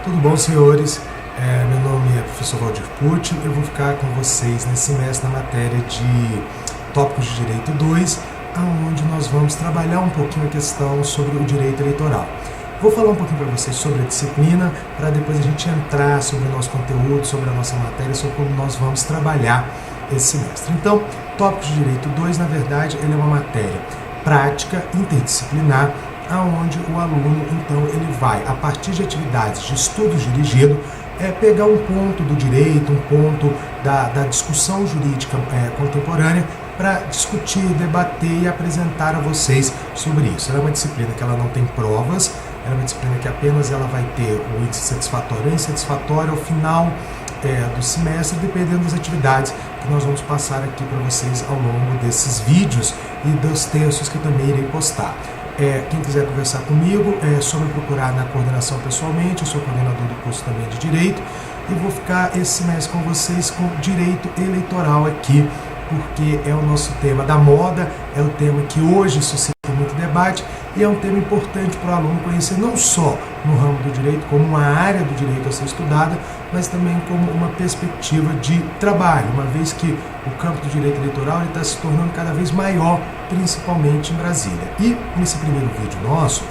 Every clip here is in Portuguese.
Tudo bom, senhores? Meu nome é professor Valdir Pucci. Eu vou ficar com vocês nesse semestre na matéria de Tópicos de Direito 2, onde nós vamos trabalhar um pouquinho a questão sobre o direito eleitoral. Vou falar um pouquinho para vocês sobre a disciplina, para depois a gente entrar sobre o nosso conteúdo, sobre a nossa matéria, sobre como nós vamos trabalhar esse semestre. Então, Tópicos de Direito 2, na verdade, ele é uma matéria prática, interdisciplinar, aonde o aluno, então, ele vai, a partir de atividades de estudo dirigido, pegar um ponto do direito, um ponto da discussão jurídica contemporânea, para discutir, debater e apresentar a vocês sobre isso. Ela é uma disciplina que ela não tem provas, ela é uma disciplina que apenas ela vai ter o índice satisfatório e insatisfatório ao final do semestre, dependendo das atividades que nós vamos passar aqui para vocês ao longo desses vídeos e dos textos que também irei postar. Quem quiser conversar comigo, é só me procurar na coordenação pessoalmente. Eu sou coordenador do curso também de Direito e vou ficar esse semestre com vocês com Direito Eleitoral aqui, porque é o nosso tema da moda, é o tema que hoje suscita muito debate e é um tema importante para o aluno conhecer não só no ramo do direito, como uma área do direito a ser estudada, mas também como uma perspectiva de trabalho, uma vez que o campo do direito eleitoral está se tornando cada vez maior, principalmente em Brasília. E nesse primeiro vídeo nosso,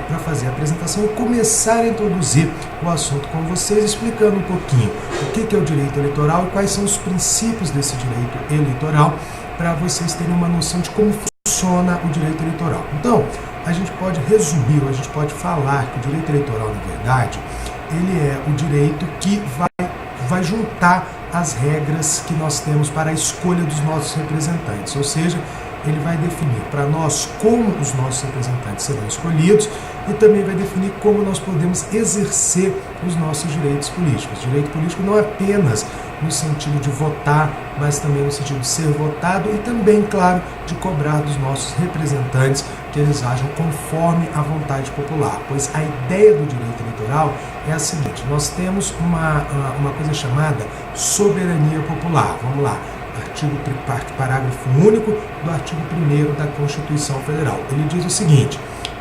para fazer a apresentação e começar a introduzir o assunto com vocês, explicando um pouquinho o que é o direito eleitoral e quais são os princípios desse direito eleitoral, para vocês terem uma noção de como funciona o direito eleitoral. Então, a gente pode resumir, a gente pode falar que o direito eleitoral, na verdade, ele é o direito que vai juntar as regras que nós temos para a escolha dos nossos representantes, ou seja, ele vai definir para nós como os nossos representantes serão escolhidos e também vai definir como nós podemos exercer os nossos direitos políticos. Direito político não é apenas no sentido de votar, mas também no sentido de ser votado e também, claro, de cobrar dos nossos representantes que eles ajam conforme a vontade popular. Pois a ideia do direito eleitoral é a seguinte: nós temos uma coisa chamada soberania popular. Vamos lá. Parágrafo único do artigo 1º da Constituição Federal. Ele diz o seguinte: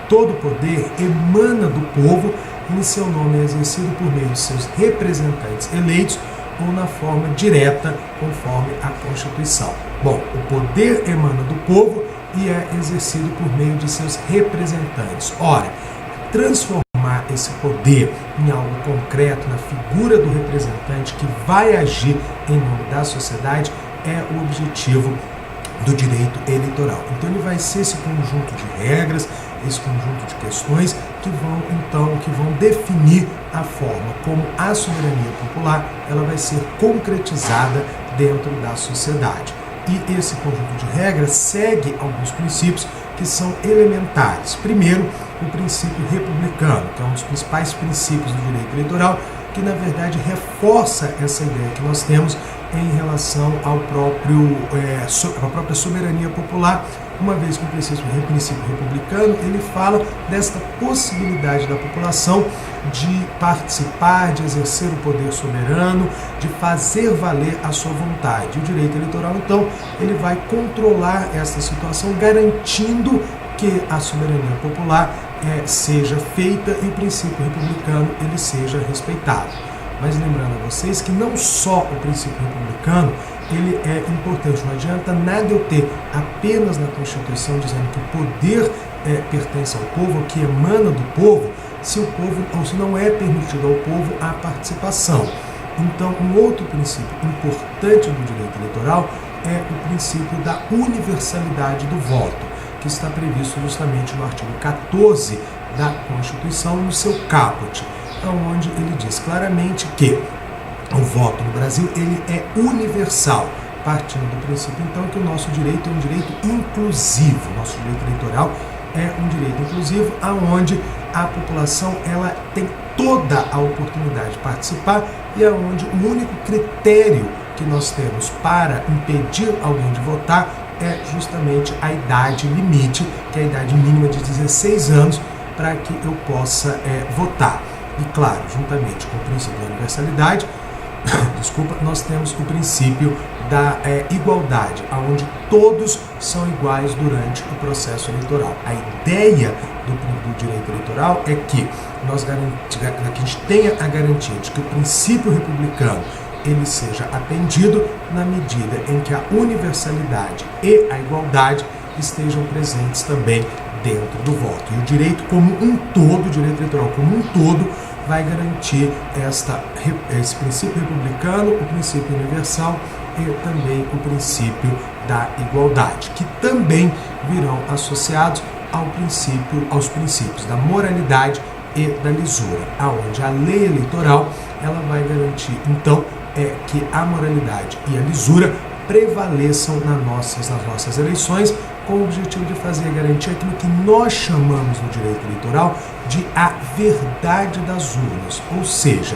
todo poder emana do povo e em seu nome é exercido por meio de seus representantes eleitos ou na forma direta, conforme a Constituição. Bom, o poder emana do povo e é exercido por meio de seus representantes. Ora, transformar esse poder em algo concreto, na figura do representante que vai agir em nome da sociedade, é o objetivo do direito eleitoral. Então ele vai ser esse conjunto de regras, esse conjunto de questões que vão definir a forma como a soberania popular ela vai ser concretizada dentro da sociedade. E esse conjunto de regras segue alguns princípios que são elementares. Primeiro, o princípio republicano, que é um dos principais princípios do direito eleitoral, que na verdade reforça essa ideia que nós temos em relação à própria soberania popular, uma vez que o princípio republicano ele fala desta possibilidade da população de participar, de exercer o poder soberano, de fazer valer a sua vontade. O direito eleitoral, então, ele vai controlar essa situação, garantindo que a soberania popular seja feita e o princípio republicano ele seja respeitado. Mas lembrando a vocês que não só o princípio republicano ele é importante, não adianta nada eu ter apenas na Constituição dizendo que o poder pertence ao povo, que emana do povo, se o povo ou se não é permitido ao povo a participação. Então, um outro princípio importante do direito eleitoral é o princípio da universalidade do voto, que está previsto justamente no artigo 14 da Constituição, no seu caput, onde ele diz claramente que o voto no Brasil ele é universal, partindo do princípio então que o nosso direito é um direito inclusivo. O nosso direito eleitoral é um direito inclusivo, aonde a população ela tem toda a oportunidade de participar e aonde o único critério que nós temos para impedir alguém de votar é justamente a idade limite, que é a idade mínima de 16 anos, para que eu possa votar. E claro, juntamente com o princípio da universalidade, desculpa, nós temos o princípio da igualdade, onde todos são iguais durante o processo eleitoral. A ideia do direito eleitoral é que que a gente tenha a garantia de que o princípio republicano ele seja atendido na medida em que a universalidade e a igualdade estejam presentes também dentro do voto. E o direito como um todo, o direito eleitoral como um todo, vai garantir esse princípio republicano, o princípio universal e também o princípio da igualdade, que também virão associados aos princípios da moralidade e da lisura, aonde a lei eleitoral ela vai garantir, então, que a moralidade e a lisura prevaleçam nas nossas eleições, com o objetivo de garantir aquilo que nós chamamos no direito eleitoral de a verdade das urnas, ou seja,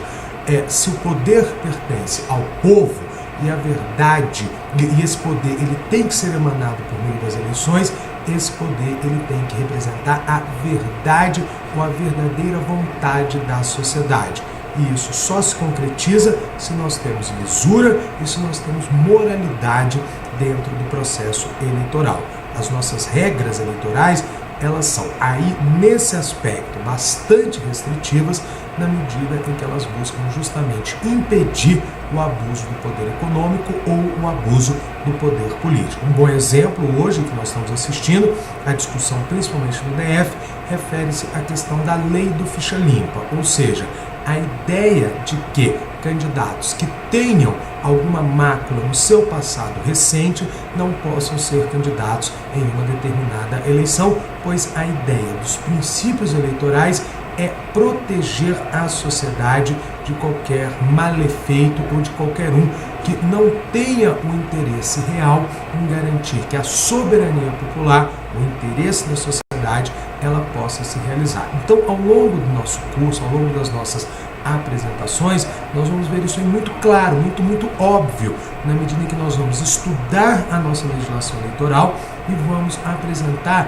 se o poder pertence ao povo e a verdade, e esse poder ele tem que ser emanado por meio das eleições, esse poder ele tem que representar a verdade ou a verdadeira vontade da sociedade. E isso só se concretiza se nós temos lisura e se nós temos moralidade dentro do processo eleitoral. As nossas regras eleitorais, elas são aí nesse aspecto bastante restritivas, na medida em que elas buscam justamente impedir o abuso do poder econômico ou o abuso do poder político. Um bom exemplo hoje que nós estamos assistindo, a discussão principalmente no DF, refere-se à questão da lei do ficha limpa, ou seja, a ideia de que candidatos que tenham alguma mácula no seu passado recente não possam ser candidatos em uma determinada eleição, pois a ideia dos princípios eleitorais é proteger a sociedade de qualquer malefeito ou de qualquer um que não tenha o interesse real em garantir que a soberania popular, o interesse da sociedade, ela possa se realizar. Então, ao longo do nosso curso, ao longo das nossas apresentações, nós vamos ver isso aí muito claro, muito óbvio, na medida em que nós vamos estudar a nossa legislação eleitoral e vamos apresentar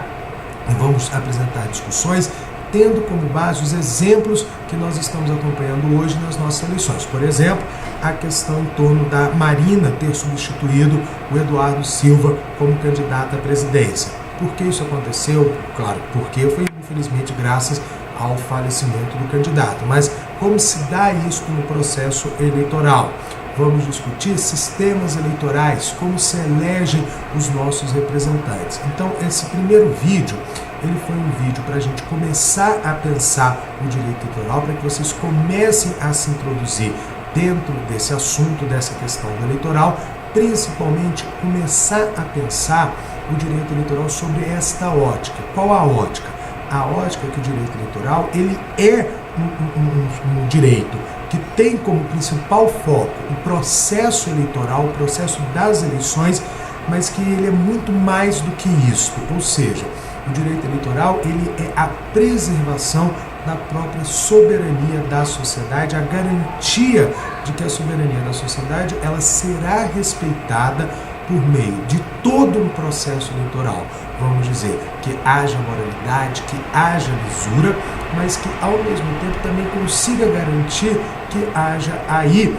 discussões tendo como base os exemplos que nós estamos acompanhando hoje nas nossas eleições. Por exemplo, a questão em torno da Marina ter substituído o Eduardo Silva como candidato à presidência. Por que isso aconteceu? Claro, porque foi infelizmente graças ao falecimento do candidato. Mas como se dá isso no processo eleitoral? Vamos discutir sistemas eleitorais, como se elegem os nossos representantes. Então, esse primeiro vídeo, ele foi um vídeo para a gente começar a pensar o direito eleitoral, para que vocês comecem a se introduzir dentro desse assunto, dessa questão do eleitoral, principalmente começar a pensar o direito eleitoral sobre esta ótica. Qual a ótica? A ótica é que o direito eleitoral ele é um direito que tem como principal foco o processo eleitoral, o processo das eleições, mas que ele é muito mais do que isto, ou seja, o direito eleitoral ele é a preservação da própria soberania da sociedade, a garantia de que a soberania da sociedade ela será respeitada por meio de todo um processo eleitoral. Vamos dizer que haja moralidade, que haja lisura, mas que ao mesmo tempo também consiga garantir que haja aí,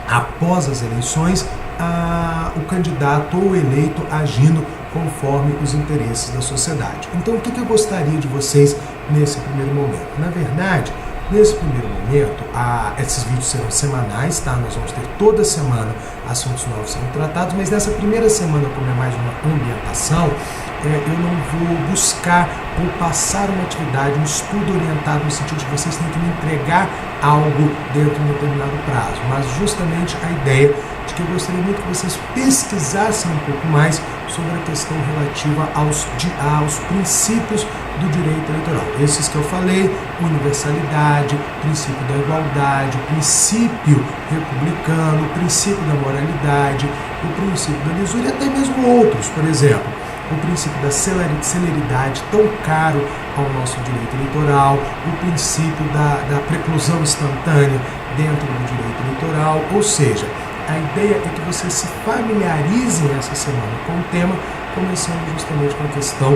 após as eleições, o candidato ou eleito agindo conforme os interesses da sociedade. Então, o que eu gostaria de vocês nesse primeiro momento? Na verdade, nesse primeiro momento, esses vídeos serão semanais, tá? Nós vamos ter toda semana assuntos novos sendo tratados, mas nessa primeira semana, como é mais uma ambientação, eu não vou buscar ou passar uma atividade, um estudo orientado no sentido de que vocês têm que me entregar algo dentro de um determinado prazo, mas justamente a ideia de que eu gostaria muito que vocês pesquisassem um pouco mais sobre a questão relativa aos princípios do direito eleitoral. Esses que eu falei, universalidade, princípio da igualdade, princípio republicano, princípio da moralidade, o princípio da lisura e até mesmo outros, por exemplo, o princípio da celeridade tão caro ao nosso direito eleitoral, o princípio da preclusão instantânea dentro do direito eleitoral, ou seja, a ideia é que vocês se familiarizem essa semana com o tema, começando justamente com a questão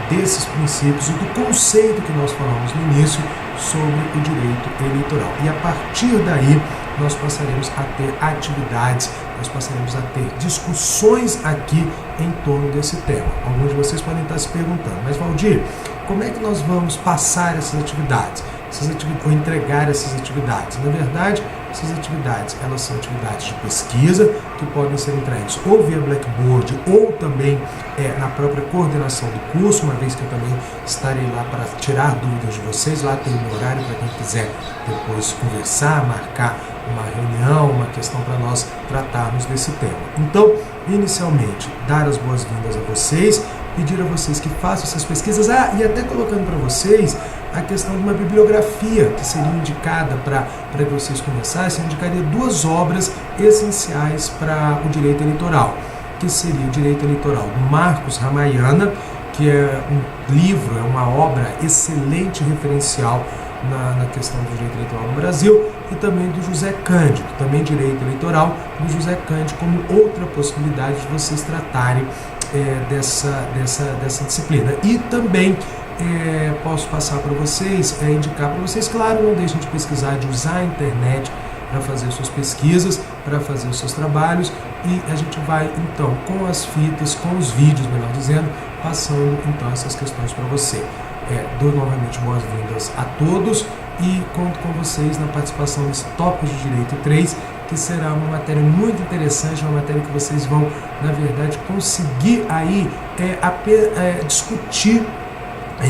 desses princípios e do conceito que nós falamos no início sobre o direito eleitoral. E a partir daí, nós passaremos a ter atividades, nós passaremos a ter discussões aqui em torno desse tema. Alguns de vocês podem estar se perguntando, mas Valdir, como é que nós vamos passar essas atividades? Ou entregar essas atividades? Na verdade, essas atividades, elas são atividades de pesquisa que podem ser entregues ou via Blackboard ou também na própria coordenação do curso, uma vez que eu também estarei lá para tirar dúvidas de vocês. Lá tem o meu horário para quem quiser depois conversar, marcar uma reunião, uma questão para nós tratarmos desse tema. Então, inicialmente, dar as boas-vindas a vocês, pedir a vocês que façam essas pesquisas, e até colocando para vocês a questão de uma bibliografia que seria indicada para que vocês começassem. Eu indicaria 2 obras essenciais para o direito eleitoral, que seria o Direito Eleitoral do Marcos Ramayana, que é um livro, é uma obra excelente referencial na questão do direito eleitoral no Brasil, e também do José Cândido, também direito eleitoral do José Cândido, como outra possibilidade de vocês tratarem dessa disciplina. E também posso passar para vocês, indicar para vocês, claro, não deixem de pesquisar, de usar a internet para fazer suas pesquisas, para fazer os seus trabalhos, e a gente vai então com as fitas, com os vídeos, melhor dizendo, passando então essas questões para você. Dou novamente boas-vindas a todos e conto com vocês na participação desse Tópicos de Direito 3, que será uma matéria muito interessante, uma matéria que vocês vão, na verdade, conseguir aí discutir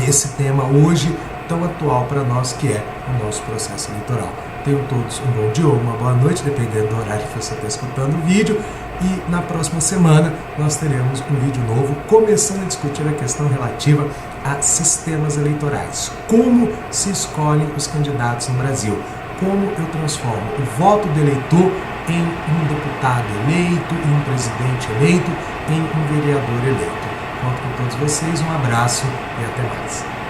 esse tema hoje tão atual para nós, que é o nosso processo eleitoral. Tenham todos um bom dia ou uma boa noite, dependendo do horário que você está escutando o vídeo. E na próxima semana nós teremos um vídeo novo começando a discutir a questão relativa a sistemas eleitorais. Como se escolhem os candidatos no Brasil? Como eu transformo o voto do eleitor em um deputado eleito, em um presidente eleito, em um vereador eleito? Conto com todos vocês, um abraço e até mais.